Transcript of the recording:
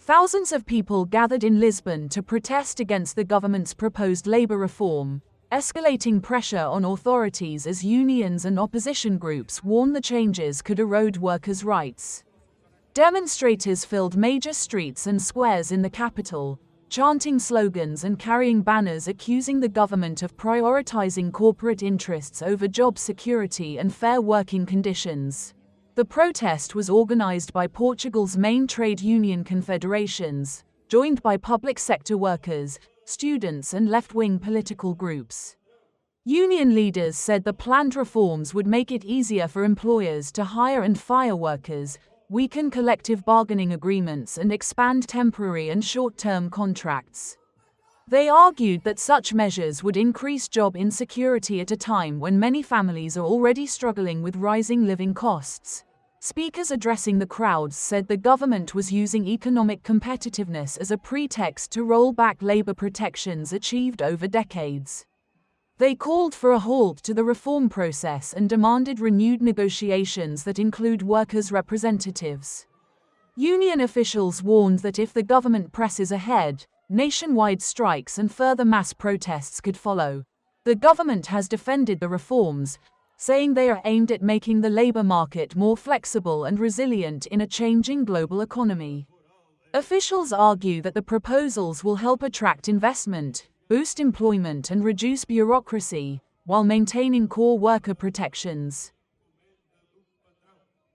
Thousands of people gathered in Lisbon to protest against the government's proposed labor reform, escalating pressure on authorities as unions and opposition groups warn the changes could erode workers' rights. Demonstrators filled major streets and squares in the capital, chanting slogans and carrying banners accusing the government of prioritizing corporate interests over job security and fair working conditions. The protest was organized by Portugal's main trade union confederations, joined by public sector workers, students and left-wing political groups. Union leaders said the planned reforms would make it easier for employers to hire and fire workers, weaken collective bargaining agreements and expand temporary and short-term contracts. They argued that such measures would increase job insecurity at a time when many families are already struggling with rising living costs. Speakers addressing the crowds said the government was using economic competitiveness as a pretext to roll back labor protections achieved over decades. They called for a halt to the reform process and demanded renewed negotiations that include workers' representatives. Union officials warned that if the government presses ahead, nationwide strikes and further mass protests could follow. The government has defended the reforms, saying they are aimed at making the labor market more flexible and resilient in a changing global economy. Officials argue that the proposals will help attract investment, boost employment and reduce bureaucracy, while maintaining core worker protections.